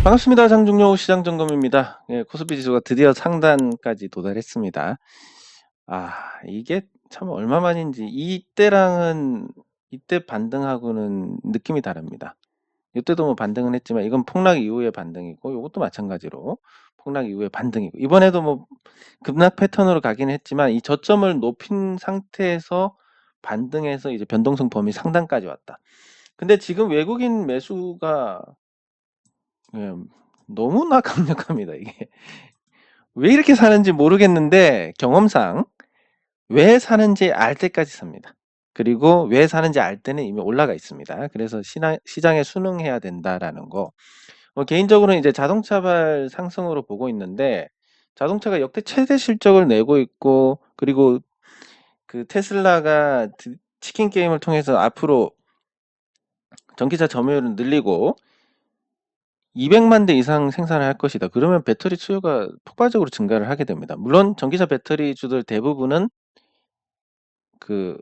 반갑습니다. 장중료 시장점검입니다. 예, 코스피 지수가 드디어 상단까지 도달했습니다. 이게 참 얼마만인지 이때랑은 이때 반등하고는 느낌이 다릅니다. 이때도 뭐 반등은 했지만 이건 폭락 이후의 반등이고 요것도 마찬가지로 폭락 이후의 반등이고 이번에도 뭐 급락 패턴으로 가긴 했지만 이 저점을 높인 상태에서 반등해서 이제 변동성 범위 상단까지 왔다. 근데 지금 외국인 매수가 예, 너무나 강력합니다. 이게 왜 이렇게 사는지 모르겠는데 경험상 왜 사는지 알 때까지 삽니다. 그리고 왜 사는지 알 때는 이미 올라가 있습니다. 그래서 시장에 순응해야 된다라는 거. 개인적으로는 이제 자동차발 상승으로 보고 있는데 자동차가 역대 최대 실적을 내고 있고 그리고 그 테슬라가 치킨 게임을 통해서 앞으로 전기차 점유율을 늘리고 200만 대 이상 생산을 할 것이다. 그러면 배터리 수요가 폭발적으로 증가를 하게 됩니다. 물론 전기차 배터리주들 대부분은 그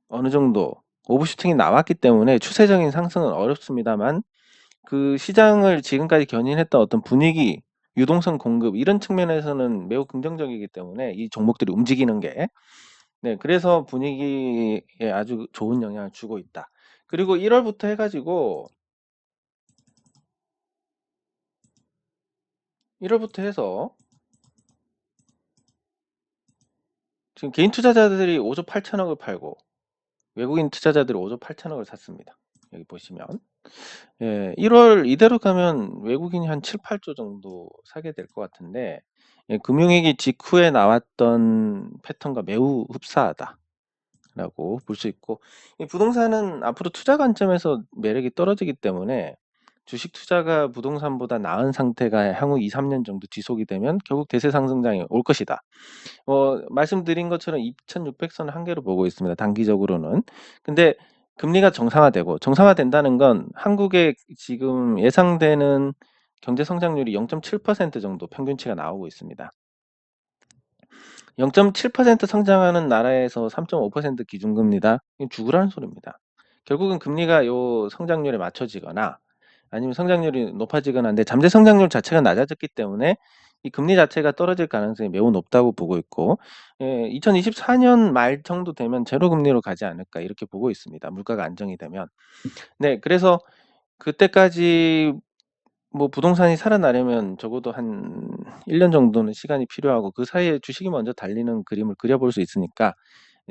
어느 정도 오버슈팅이 나왔기 때문에 추세적인 상승은 어렵습니다만 그 시장을 지금까지 견인했던 어떤 분위기, 유동성 공급 이런 측면에서는 매우 긍정적이기 때문에 이 종목들이 움직이는 게 네, 그래서 분위기에 아주 좋은 영향을 주고 있다. 그리고 1월부터 해가지고 1월부터 해서 지금 개인 투자자들이 5조 8천억을 팔고 외국인 투자자들이 5조 8천억을 샀습니다. 여기 보시면 1월 이대로 가면 외국인이 한 7, 8조 정도 사게 될 것 같은데 금융위기 직후에 나왔던 패턴과 매우 흡사하다라고 볼 수 있고 부동산은 앞으로 투자 관점에서 매력이 떨어지기 때문에 주식 투자가 부동산보다 나은 상태가 향후 2, 3년 정도 지속이 되면 결국 대세 상승장이 올 것이다. 말씀드린 것처럼 2,600선 한계로 보고 있습니다. 단기적으로는. 근데 금리가 정상화된다는 건 한국의 지금 예상되는 경제 성장률이 0.7% 정도 평균치가 나오고 있습니다. 0.7% 성장하는 나라에서 3.5% 기준금리다. 이건 죽으라는 소리입니다. 결국은 금리가 요 성장률에 맞춰지거나 아니면 성장률이 높아지거나 하는데 잠재 성장률 자체가 낮아졌기 때문에 이 금리 자체가 떨어질 가능성이 매우 높다고 보고 있고 2024년 말 정도 되면 제로 금리로 가지 않을까 이렇게 보고 있습니다. 물가가 안정이 되면. 네, 그래서 그때까지 뭐 부동산이 살아나려면 적어도 한 1년 정도는 시간이 필요하고 그 사이에 주식이 먼저 달리는 그림을 그려볼 수 있으니까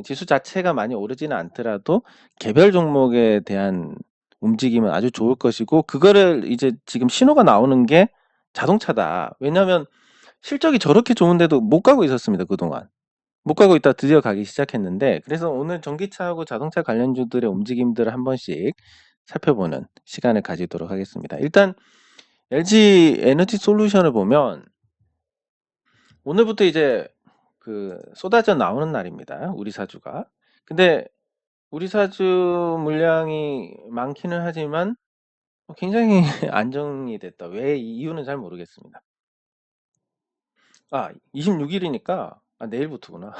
지수 자체가 많이 오르지는 않더라도 개별 종목에 대한 움직임은 아주 좋을 것이고 그거를 이제 지금 신호가 나오는 게 자동차다. 왜냐하면 실적이 저렇게 좋은데도 못 가고 있었습니다. 그동안. 못 가고 있다 드디어 가기 시작했는데 그래서 오늘 전기차하고 자동차 관련주들의 움직임들을 한 번씩 살펴보는 시간을 가지도록 하겠습니다. 일단 LG 에너지 솔루션을 보면 오늘부터 이제 그 쏟아져 나오는 날입니다. 우리 사주가. 근데 우리 사주 물량이 많기는 하지만 굉장히 안정이 됐다. 왜 이유는 잘 모르겠습니다. 26일이니까 내일부터구나.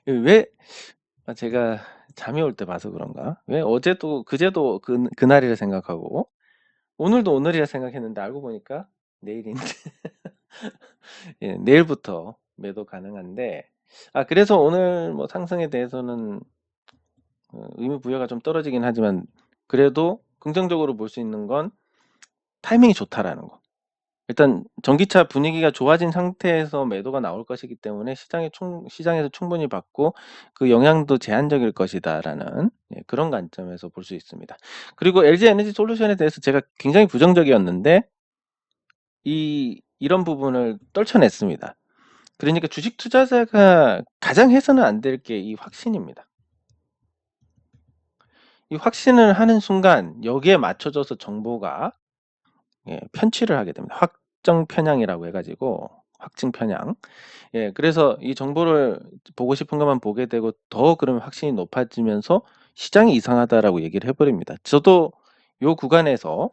왜 제가 잠이 올 때 봐서 그런가? 왜 어제도 그제도 그날이라 생각하고 오늘도 오늘이라 생각했는데 알고 보니까 내일인데 예, 내일부터 매도 가능한데 그래서 오늘 뭐 상승에 대해서는 의미 부여가 좀 떨어지긴 하지만 그래도 긍정적으로 볼 수 있는 건 타이밍이 좋다라는 거. 일단 전기차 분위기가 좋아진 상태에서 매도가 나올 것이기 때문에 시장에서 충분히 받고 그 영향도 제한적일 것이다라는 그런 관점에서 볼 수 있습니다. 그리고 LG 에너지 솔루션에 대해서 제가 굉장히 부정적이었는데 이런 부분을 떨쳐냈습니다. 그러니까 주식 투자자가 가장 해서는 안 될 게 이 확신입니다. 이 확신을 하는 순간 여기에 맞춰져서 정보가 편취를 하게 됩니다. 확정 편향이라고 해가지고 확증 편향. 그래서 이 정보를 보고 싶은 것만 보게 되고 더 그러면 확신이 높아지면서 시장이 이상하다라고 얘기를 해버립니다. 저도 요 구간에서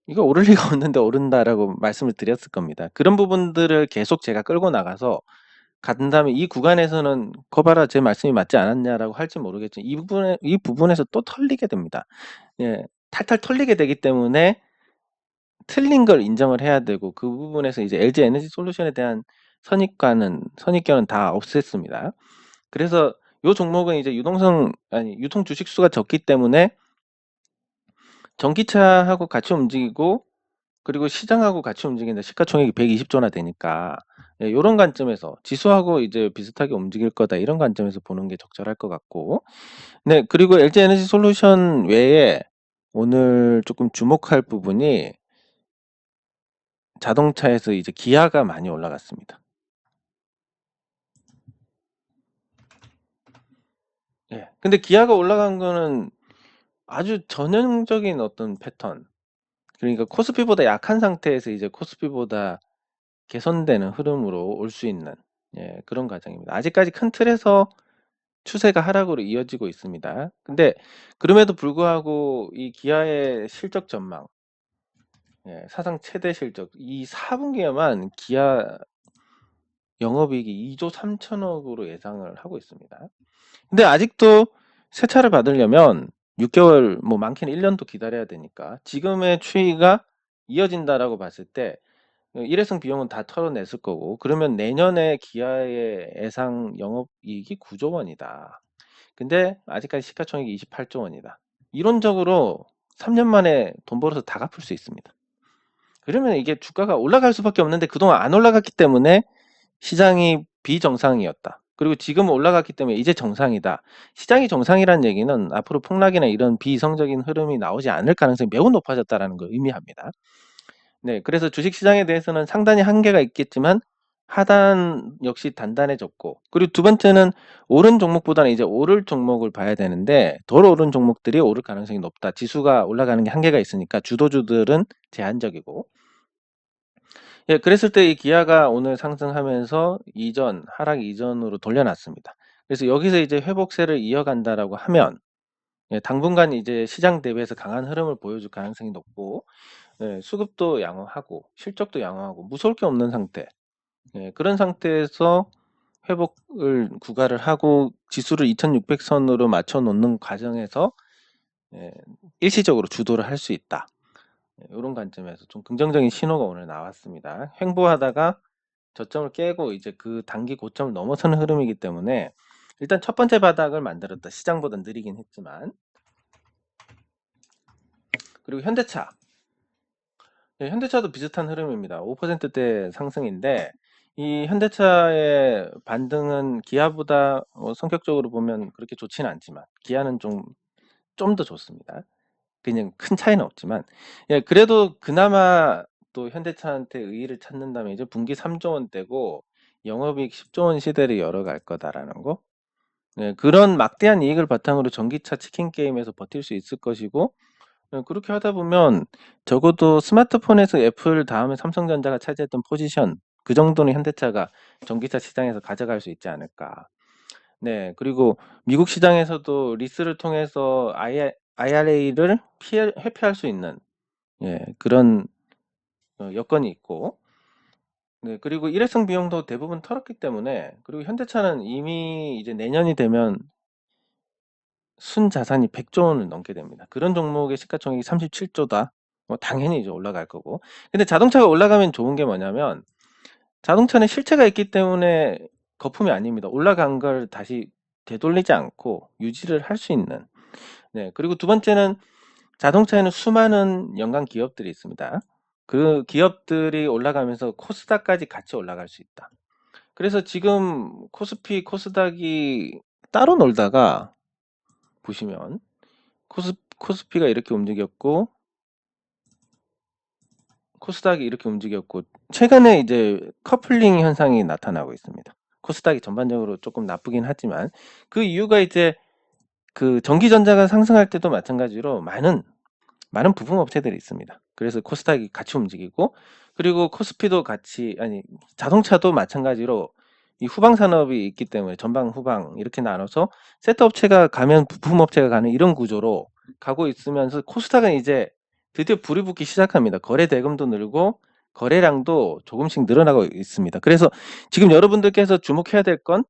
이거 오를 리가 없는데 오른다라고 말씀을 드렸을 겁니다. 그런 부분들을 계속 제가 끌고 나가서 간 다음에 이 구간에서는 거 봐라 제 말씀이 맞지 않았냐라고 할지 모르겠지만 이 부분에서 또 털리게 됩니다. 탈탈 털리게 되기 때문에 틀린 걸 인정을 해야 되고 그 부분에서 이제 LG 에너지 솔루션에 대한 선입견은 다 없앴습니다. 그래서 요 종목은 이제 유통 주식 수가 적기 때문에 전기차하고 같이 움직이고 그리고 시장하고 같이 움직이는데 시가총액이 120조나 되니까 예, 요런 관점에서 지수하고 이제 비슷하게 움직일 거다 이런 관점에서 보는 게 적절할 것 같고 네 그리고 LG 에너지 솔루션 외에 오늘 조금 주목할 부분이 자동차에서 이제 기아가 많이 올라갔습니다. 예. 근데 기아가 올라간 거는 아주 전형적인 어떤 패턴. 그러니까 코스피보다 약한 상태에서 이제 코스피보다 개선되는 흐름으로 올 수 있는 예, 그런 과정입니다. 아직까지 큰 틀에서 추세가 하락으로 이어지고 있습니다. 근데 그럼에도 불구하고 이 기아의 실적 전망, 예, 사상 최대 실적, 이 4분기에만 기아 영업이익이 2조 3천억으로 예상을 하고 있습니다. 근데 아직도 새 차를 받으려면 6개월, 뭐 많게는 1년도 기다려야 되니까 지금의 추이가 이어진다라고 봤을 때 일회성 비용은 다 털어냈을 거고 그러면 내년에 기아의 예상 영업이익이 9조 원이다. 근데 아직까지 시가총액이 28조 원이다. 이론적으로 3년 만에 돈 벌어서 다 갚을 수 있습니다. 그러면 이게 주가가 올라갈 수밖에 없는데 그동안 안 올라갔기 때문에 시장이 비정상이었다. 그리고 지금 올라갔기 때문에 이제 정상이다. 시장이 정상이란 얘기는 앞으로 폭락이나 이런 비이성적인 흐름이 나오지 않을 가능성이 매우 높아졌다는 걸 의미합니다. 네, 그래서 주식시장에 대해서는 상당히 한계가 있겠지만 하단 역시 단단해졌고 그리고 두 번째는 오른 종목보다는 이제 오를 종목을 봐야 되는데 덜 오른 종목들이 오를 가능성이 높다. 지수가 올라가는 게 한계가 있으니까 주도주들은 제한적이고 예, 그랬을 때 이 기아가 오늘 상승하면서 하락 이전으로 돌려놨습니다. 그래서 여기서 이제 회복세를 이어간다라고 하면 예, 당분간 이제 시장 대비해서 강한 흐름을 보여줄 가능성이 높고 예, 수급도 양호하고 실적도 양호하고 무서울 게 없는 상태. 예, 그런 상태에서 회복을 구가를 하고 지수를 2600선으로 맞춰 놓는 과정에서 예, 일시적으로 주도를 할 수 있다. 이런 관점에서 좀 긍정적인 신호가 오늘 나왔습니다. 횡보하다가 저점을 깨고 이제 그 단기 고점을 넘어서는 흐름이기 때문에 일단 첫 번째 바닥을 만들었다. 시장보다 느리긴 했지만 그리고 현대차 네, 현대차도 비슷한 흐름입니다. 5%대 상승인데 이 현대차의 반등은 기아보다 성격적으로 보면 그렇게 좋지는 않지만 기아는 좀 더 좋습니다. 그냥 큰 차이는 없지만 예, 그래도 그나마 또 현대차한테 의의를 찾는다면 이제 분기 3조 원대고 영업이익 10조 원 시대를 열어갈 거다라는 거. 예, 그런 막대한 이익을 바탕으로 전기차 치킨 게임에서 버틸 수 있을 것이고 그렇게 하다 보면 적어도 스마트폰에서 애플 다음에 삼성전자가 차지했던 포지션 그 정도는 현대차가 전기차 시장에서 가져갈 수 있지 않을까. 네, 그리고 미국 시장에서도 리스를 통해서 IRA를 회피할 수 있는 예, 그런 여건이 있고 네, 그리고 일회성 비용도 대부분 털었기 때문에 그리고 현대차는 이미 이제 내년이 되면 순자산이 100조 원을 넘게 됩니다. 그런 종목의 시가총액이 37조다. 당연히 이제 올라갈 거고. 근데 자동차가 올라가면 좋은 게 뭐냐면 자동차는 실체가 있기 때문에 거품이 아닙니다. 올라간 걸 다시 되돌리지 않고 유지를 할 수 있는. 네. 그리고 두 번째는 자동차에는 수많은 연관 기업들이 있습니다. 그 기업들이 올라가면서 코스닥까지 같이 올라갈 수 있다. 그래서 지금 코스피, 코스닥이 따로 놀다가 보시면 코스피가 이렇게 움직였고 코스닥이 이렇게 움직였고 최근에 이제 커플링 현상이 나타나고 있습니다. 코스닥이 전반적으로 조금 나쁘긴 하지만 그 이유가 이제 그 전기전자가 상승할 때도 마찬가지로 많은 부품 업체들이 있습니다. 그래서 코스닥이 같이 움직이고 그리고 코스피도 같이 자동차도 마찬가지로 이 후방 산업이 있기 때문에 전방 후방 이렇게 나눠서 세트 업체가 가면 부품 업체가 가는 이런 구조로 가고 있으면서 코스닥은 이제 드디어 불이 붙기 시작합니다. 거래 대금도 늘고 거래량도 조금씩 늘어나고 있습니다. 그래서 지금 여러분들께서 주목해야 될 건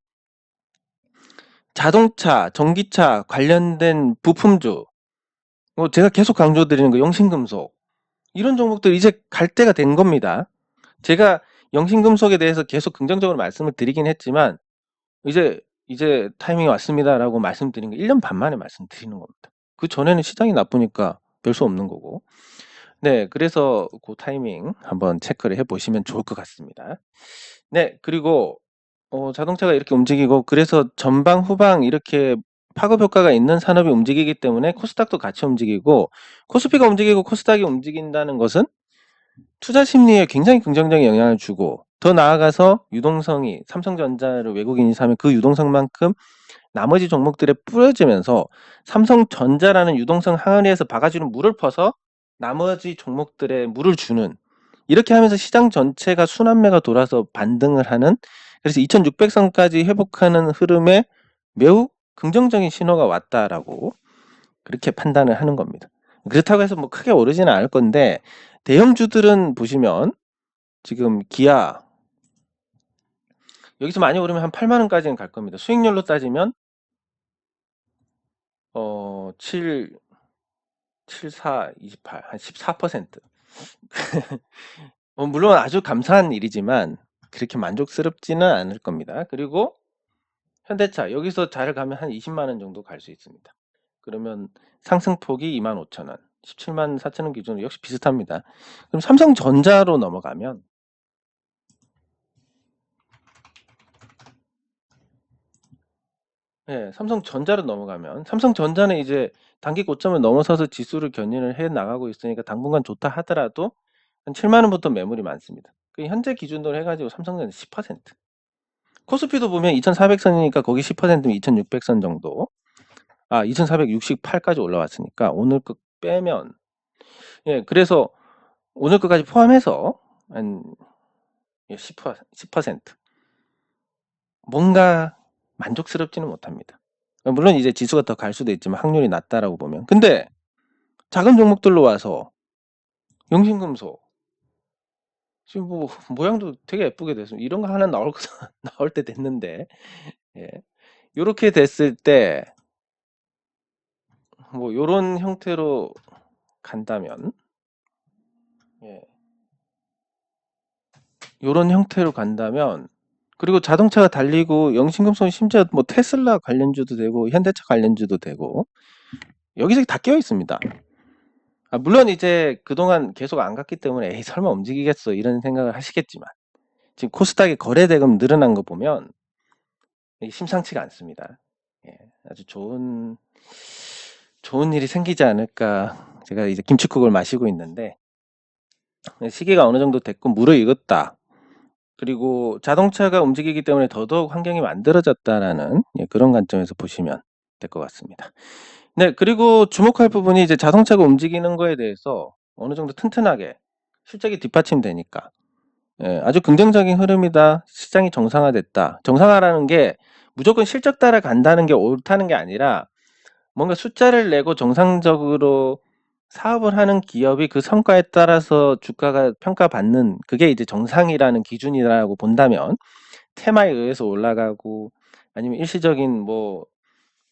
자동차, 전기차 관련된 부품주 제가 계속 강조드리는 거 영신금속 이런 종목들 이제 갈 때가 된 겁니다. 제가 영신금속에 대해서 계속 긍정적으로 말씀을 드리긴 했지만 이제 타이밍이 왔습니다라고 말씀드린 게 1년 반 만에 말씀드리는 겁니다. 그전에는 시장이 나쁘니까 별 수 없는 거고. 네, 그래서 그 타이밍 한번 체크를 해보시면 좋을 것 같습니다. 네, 그리고 자동차가 이렇게 움직이고 그래서 전방 후방 이렇게 파급 효과가 있는 산업이 움직이기 때문에 코스닥도 같이 움직이고 코스피가 움직이고 코스닥이 움직인다는 것은 투자 심리에 굉장히 긍정적인 영향을 주고 더 나아가서 유동성이 삼성전자를 외국인이 사면 그 유동성만큼 나머지 종목들에 뿌려지면서 삼성전자라는 유동성 항아리에서 바가지로 물을 퍼서 나머지 종목들에 물을 주는 이렇게 하면서 시장 전체가 순환매가 돌아서 반등을 하는 그래서 2600선까지 회복하는 흐름에 매우 긍정적인 신호가 왔다라고 그렇게 판단을 하는 겁니다. 그렇다고 해서 뭐 크게 오르지는 않을 건데 대형주들은 보시면 지금 기아 여기서 많이 오르면 한 8만원까지는 갈 겁니다. 수익률로 따지면 7, 4, 28, 한 14%. 물론 아주 감사한 일이지만 그렇게 만족스럽지는 않을 겁니다. 그리고 현대차 여기서 잘 가면 한 20만원 정도 갈 수 있습니다. 그러면 상승폭이 25,000원, 17만 4천원 기준으로 역시 비슷합니다. 그럼 삼성전자로 넘어가면 네, 삼성전자로 넘어가면 삼성전자는 이제 단기 고점을 넘어서서 지수를 견인을 해 나가고 있으니까 당분간 좋다 하더라도 한 7만원부터 매물이 많습니다. 현재 기준으로 해가지고 삼성전자 10%. 코스피도 보면 2400선이니까 거기 10%면 2600선 정도. 2468까지 올라왔으니까 오늘 거 빼면 예, 그래서 오늘 거까지 포함해서 한 10%. 뭔가 만족스럽지는 못합니다. 물론 이제 지수가 더 갈 수도 있지만 확률이 낮다라고 보면. 근데 작은 종목들로 와서 영신금속 지금 뭐 모양도 되게 예쁘게 됐습니다. 이런 거 하나 나올 때 됐는데 예. 요렇게 됐을 때 뭐 요런 형태로 간다면 예. 요런 형태로 간다면 그리고 자동차가 달리고 영신금속은 심지어 뭐 테슬라 관련주도 되고 현대차 관련주도 되고 여기저기 다 끼어 있습니다. 물론 이제 그동안 계속 안 갔기 때문에 에이 설마 움직이겠어 이런 생각을 하시겠지만 지금 코스닥의 거래 대금 늘어난 거 보면 심상치가 않습니다. 예, 아주 좋은 일이 생기지 않을까. 제가 이제 김치국을 마시고 있는데 시기가 어느 정도 됐고 무르익었다. 그리고 자동차가 움직이기 때문에 더더욱 환경이 만들어졌다라는 그런 관점에서 보시면 될 것 같습니다. 네, 그리고 주목할 부분이 이제 자동차가 움직이는 거에 대해서 어느 정도 튼튼하게 실적이 뒷받침되니까 아주 긍정적인 흐름이다. 시장이 정상화됐다. 정상화라는 게 무조건 실적 따라간다는 게 옳다는 게 아니라 뭔가 숫자를 내고 정상적으로 사업을 하는 기업이 그 성과에 따라서 주가가 평가받는 그게 이제 정상이라는 기준이라고 본다면 테마에 의해서 올라가고 아니면 일시적인 뭐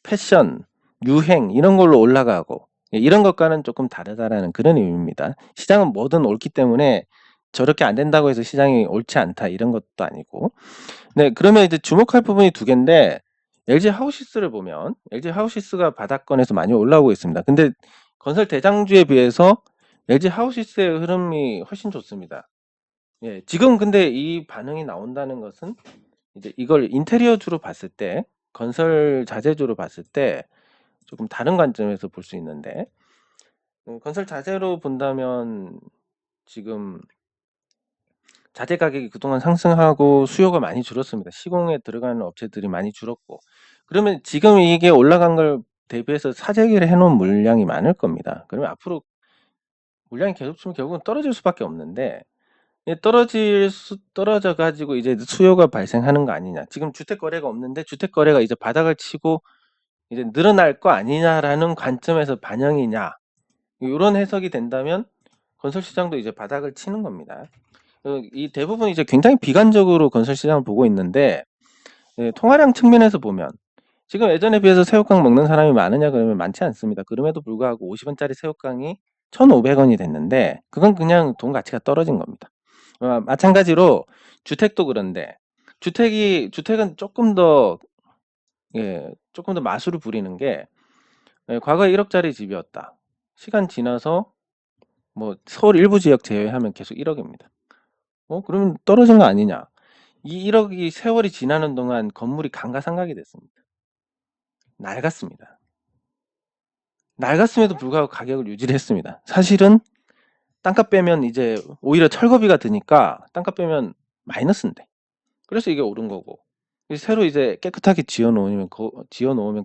패션, 유행 이런 걸로 올라가고 이런 것과는 조금 다르다라는 그런 의미입니다. 시장은 뭐든 옳기 때문에 저렇게 안 된다고 해서 시장이 옳지 않다 이런 것도 아니고 네, 그러면 이제 주목할 부분이 두 개인데 LG 하우시스를 보면 LG 하우시스가 바닥권에서 많이 올라오고 있습니다. 근데 건설 대장주에 비해서 LG 하우시스의 흐름이 훨씬 좋습니다. 예, 지금 근데 이 반응이 나온다는 것은 이제 이걸 인테리어주로 봤을 때 건설 자재주로 봤을 때 조금 다른 관점에서 볼 수 있는데 건설 자재로 본다면 지금 자재 가격이 그동안 상승하고 수요가 많이 줄었습니다. 시공에 들어가는 업체들이 많이 줄었고 그러면 지금 이게 올라간 걸 대비해서 사재기를 해놓은 물량이 많을 겁니다. 그러면 앞으로 물량이 계속 주면 결국은 떨어질 수밖에 없는데 떨어져 가지고 이제 수요가 발생하는 거 아니냐. 지금 주택 거래가 없는데 주택 거래가 이제 바닥을 치고 이제 늘어날 거 아니냐라는 관점에서 반영이냐. 이런 해석이 된다면 건설 시장도 이제 바닥을 치는 겁니다. 이 대부분 이제 굉장히 비관적으로 건설 시장을 보고 있는데 통화량 측면에서 보면 지금 예전에 비해서 새우깡 먹는 사람이 많으냐 그러면 많지 않습니다. 그럼에도 불구하고 50원짜리 새우깡이 1,500원이 됐는데 그건 그냥 돈 가치가 떨어진 겁니다. 마찬가지로 주택도 그런데 주택은 조금 더 조금 더 마술을 부리는 게 과거에 1억짜리 집이었다. 시간 지나서 뭐 서울 일부 지역 제외하면 계속 1억입니다. 그러면 떨어진 거 아니냐? 이 1억이 세월이 지나는 동안 건물이 감가상각이 됐습니다. 낡았습니다. 낡았음에도 불구하고 가격을 유지를 했습니다. 사실은 땅값 빼면 이제 오히려 철거비가 드니까 땅값 빼면 마이너스인데. 그래서 이게 오른 거고. 새로 이제 깨끗하게 지어 놓으면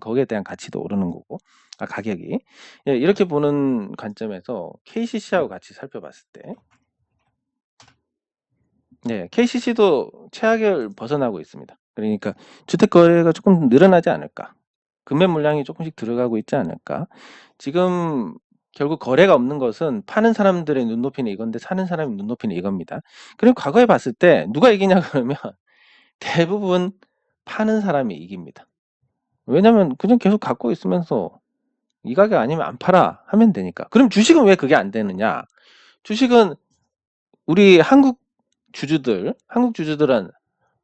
거기에 대한 가치도 오르는 거고. 가격이. 이렇게 보는 관점에서 KCC하고 같이 살펴봤을 때 KCC도 최악을 벗어나고 있습니다. 그러니까 주택 거래가 조금 늘어나지 않을까. 금매 물량이 조금씩 들어가고 있지 않을까. 지금 결국 거래가 없는 것은 파는 사람들의 눈높이는 이건데 사는 사람의 눈높이는 이겁니다. 그리고 과거에 봤을 때 누가 이기냐 그러면 대부분 파는 사람이 이깁니다. 왜냐면 그냥 계속 갖고 있으면서 이 가격 아니면 안 팔아 하면 되니까. 그럼 주식은 왜 그게 안 되느냐? 주식은 우리 한국 주주들은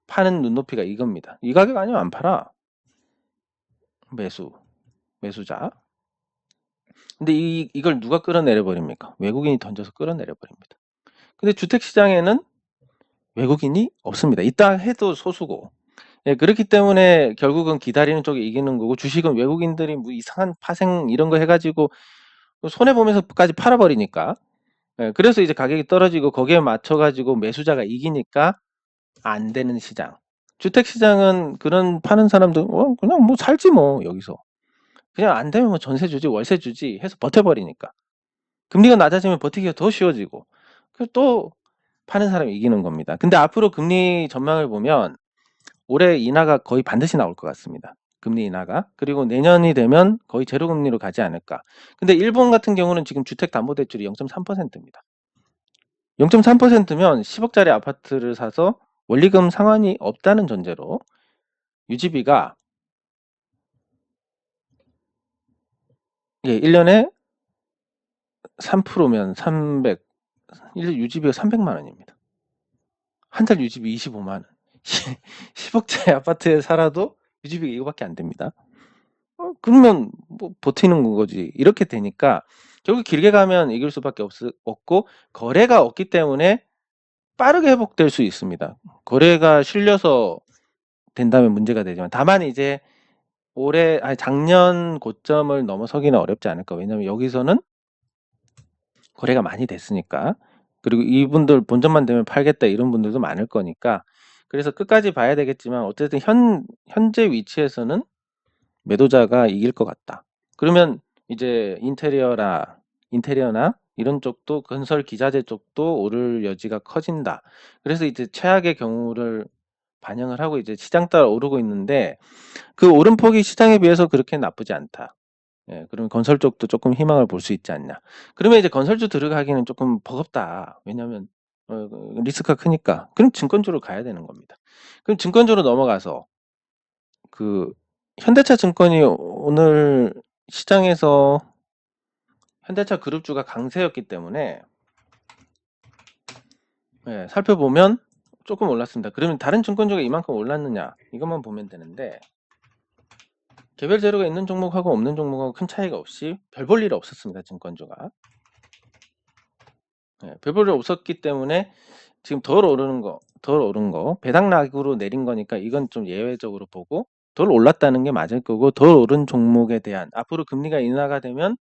파는 눈높이가 이겁니다. 이 가격 아니면 안 팔아. 매수자. 근데 이걸 누가 끌어내려 버립니까? 외국인이 던져서 끌어내려 버립니다. 근데 주택시장에는 외국인이 없습니다. 있다 해도 소수고. 그렇기 때문에 결국은 기다리는 쪽이 이기는 거고, 주식은 외국인들이 뭐 이상한 파생 이런 거 해가지고 손해보면서까지 팔아버리니까. 그래서 이제 가격이 떨어지고 거기에 맞춰가지고 매수자가 이기니까 안 되는 시장. 주택시장은 그런 파는 사람들 그냥 뭐 살지 뭐 여기서. 그냥 안 되면 뭐 전세 주지 월세 주지 해서 버텨버리니까. 금리가 낮아지면 버티기가 더 쉬워지고. 그래서 또 파는 사람이 이기는 겁니다. 근데 앞으로 금리 전망을 보면 올해 인하가 거의 반드시 나올 것 같습니다. 금리 인하가. 그리고 내년이 되면 거의 제로금리로 가지 않을까. 근데 일본 같은 경우는 지금 주택담보대출이 0.3%입니다. 0.3%면 10억짜리 아파트를 사서 원리금 상환이 없다는 전제로 유지비가 1년에 3%면 1년 유지비가 300만 원입니다. 한 달 유지비 25만 원. 10억짜리 아파트에 살아도 유지비가 이거밖에 안 됩니다. 그러면 뭐 버티는 거지. 이렇게 되니까 결국 길게 가면 이길 수밖에 없고, 거래가 없기 때문에 빠르게 회복될 수 있습니다. 거래가 실려서 된다면 문제가 되지만, 다만 이제 작년 고점을 넘어서기는 어렵지 않을까. 왜냐면 여기서는 거래가 많이 됐으니까. 그리고 이분들 본전만 되면 팔겠다 이런 분들도 많을 거니까. 그래서 끝까지 봐야 되겠지만 어쨌든 현재 위치에서는 매도자가 이길 것 같다. 그러면 이제 인테리어나 이런 쪽도, 건설 기자재 쪽도 오를 여지가 커진다. 그래서 이제 최악의 경우를 반영을 하고 이제 시장 따라 오르고 있는데, 그 오름폭이 시장에 비해서 그렇게 나쁘지 않다. 그러면 건설 쪽도 조금 희망을 볼 수 있지 않냐. 그러면 이제 건설주 들어가기는 조금 버겁다. 왜냐하면 리스크가 크니까. 그럼 증권주로 가야 되는 겁니다. 그럼 증권주로 넘어가서 현대차 증권이 오늘 시장에서 현대차 그룹주가 강세였기 때문에 살펴보면 조금 올랐습니다. 그러면 다른 증권주가 이만큼 올랐느냐 이것만 보면 되는데, 개별 재료가 있는 종목하고 없는 종목하고 큰 차이가 없이 별 볼 일 없었습니다. 증권주가 별 볼 일 없었기 때문에 지금 덜 오른 거 배당락으로 내린 거니까 이건 좀 예외적으로 보고, 덜 올랐다는 게 맞을 거고, 덜 오른 종목에 대한 앞으로 금리가 인하가 되면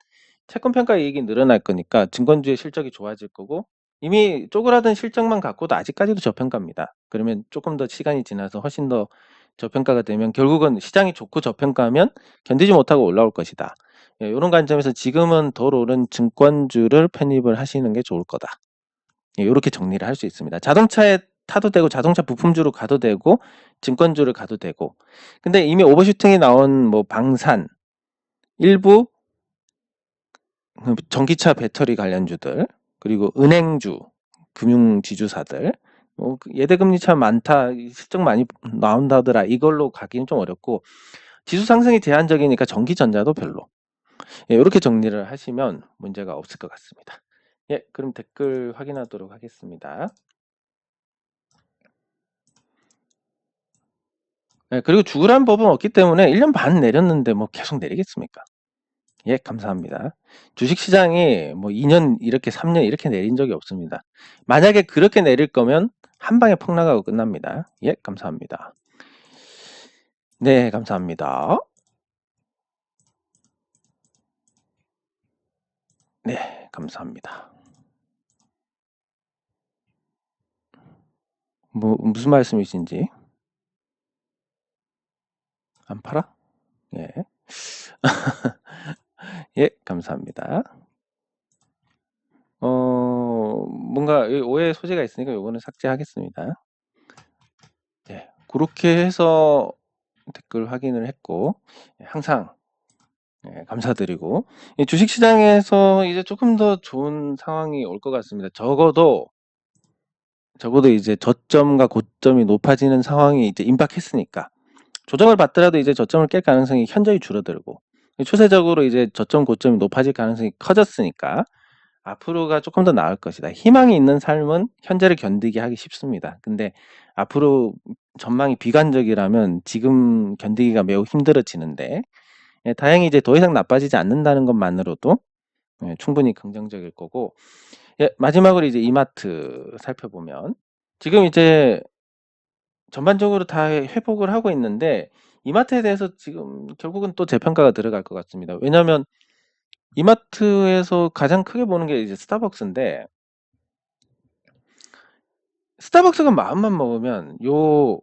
채권평가 이익이 늘어날 거니까 증권주의 실적이 좋아질 거고, 이미 쪼그라든 실적만 갖고도 아직까지도 저평가입니다. 그러면 조금 더 시간이 지나서 훨씬 더 저평가가 되면 결국은 시장이 좋고 저평가하면 견디지 못하고 올라올 것이다. 이런 관점에서 지금은 덜 오른 증권주를 편입을 하시는 게 좋을 거다. 이렇게 정리를 할 수 있습니다. 자동차에 타도 되고 자동차 부품주로 가도 되고 증권주를 가도 되고. 근데 이미 오버슈팅이 나온 뭐 방산, 일부 전기차 배터리 관련주들, 그리고 은행주, 금융지주사들, 예대금리 참 많다, 실적 많이 나온다더라, 이걸로 가기는 좀 어렵고, 지수 상승이 제한적이니까 전기전자도 별로. 예, 요렇게 정리를 하시면 문제가 없을 것 같습니다. 예, 그럼 댓글 확인하도록 하겠습니다. 예, 그리고 죽으란 법은 없기 때문에 1년 반 내렸는데 뭐 계속 내리겠습니까? 예, 감사합니다. 주식시장이 뭐 2년 이렇게 3년 이렇게 내린 적이 없습니다. 만약에 그렇게 내릴 거면 한 방에 폭락하고 끝납니다. 예, 감사합니다. 네, 감사합니다. 네, 감사합니다. 뭐 무슨 말씀이신지? 안 팔아? 예. 예, 감사합니다. 뭔가 오해 소지가 있으니까 요거는 삭제하겠습니다. 예, 그렇게 해서 댓글 확인을 했고, 항상 예, 감사드리고, 이 주식시장에서 이제 조금 더 좋은 상황이 올 것 같습니다. 적어도 이제 저점과 고점이 높아지는 상황이 이제 임박했으니까, 조정을 받더라도 이제 저점을 깰 가능성이 현저히 줄어들고, 추세적으로 이제 저점 고점이 높아질 가능성이 커졌으니까 앞으로가 조금 더 나을 것이다. 희망이 있는 삶은 현재를 견디게 하기 쉽습니다. 근데 앞으로 전망이 비관적이라면 지금 견디기가 매우 힘들어지는데, 예, 다행히 이제 더 이상 나빠지지 않는다는 것만으로도 예, 충분히 긍정적일 거고, 예, 마지막으로 이제 이마트 살펴보면 지금 이제 전반적으로 다 회복을 하고 있는데, 이마트에 대해서 지금 결국은 또 재평가가 들어갈 것 같습니다. 왜냐하면 이마트에서 가장 크게 보는 게 이제 스타벅스인데, 스타벅스가 마음만 먹으면 요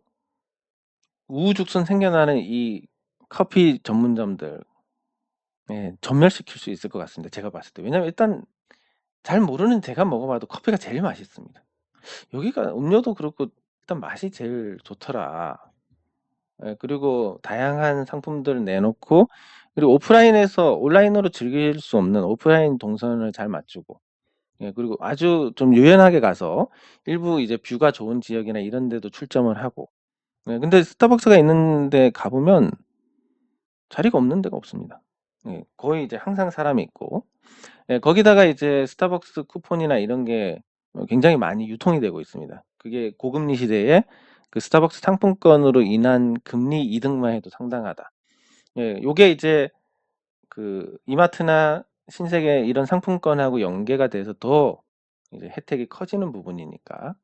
우후죽순 생겨나는 이 커피 전문점들 예, 전멸시킬 수 있을 것 같습니다. 제가 봤을 때. 왜냐면 일단 잘 모르는 제가 먹어봐도 커피가 제일 맛있습니다. 여기가 음료도 그렇고 일단 맛이 제일 좋더라. 예, 그리고 다양한 상품들을 내놓고, 그리고 오프라인에서 온라인으로 즐길 수 없는 오프라인 동선을 잘 맞추고, 예, 그리고 아주 좀 유연하게 가서 일부 이제 뷰가 좋은 지역이나 이런 데도 출점을 하고, 예, 근데 스타벅스가 있는데 가보면 자리가 없는 데가 없습니다. 예, 거의 이제 항상 사람이 있고, 예, 거기다가 이제 스타벅스 쿠폰이나 이런 게 굉장히 많이 유통이 되고 있습니다. 그게 고금리 시대에 그 스타벅스 상품권으로 인한 금리 이득만 해도 상당하다. 예, 요게 이제 그 이마트나 신세계 이런 상품권하고 연계가 돼서 더 이제 혜택이 커지는 부분이니까.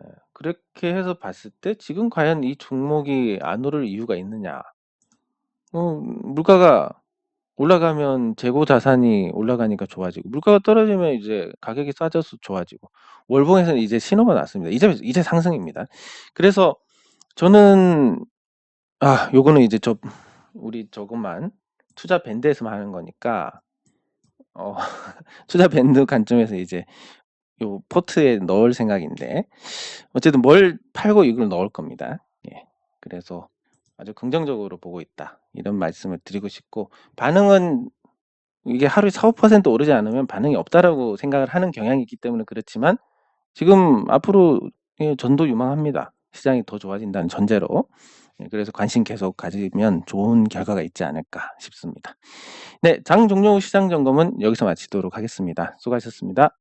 예, 그렇게 해서 봤을 때 지금 과연 이 종목이 안 오를 이유가 있느냐? 물가가 올라가면 재고 자산이 올라가니까 좋아지고, 물가가 떨어지면 이제 가격이 싸져서 좋아지고, 월봉에서는 이제 신호가 났습니다. 이제 상승입니다. 그래서 저는 요거는 이제 우리 저것만 투자 밴드에서만 하는 거니까 투자 밴드 관점에서 이제 요 포트에 넣을 생각인데, 어쨌든 뭘 팔고 이걸 넣을 겁니다. 예. 그래서 아주 긍정적으로 보고 있다. 이런 말씀을 드리고 싶고, 반응은 이게 하루에 4~5% 오르지 않으면 반응이 없다라고 생각을 하는 경향이 있기 때문에 그렇지만, 지금 앞으로 예, 전도유망합니다. 시장이 더 좋아진다는 전제로. 예, 그래서 관심 계속 가지면 좋은 결과가 있지 않을까 싶습니다. 네, 장 종료 후 시장 점검은 여기서 마치도록 하겠습니다. 수고하셨습니다.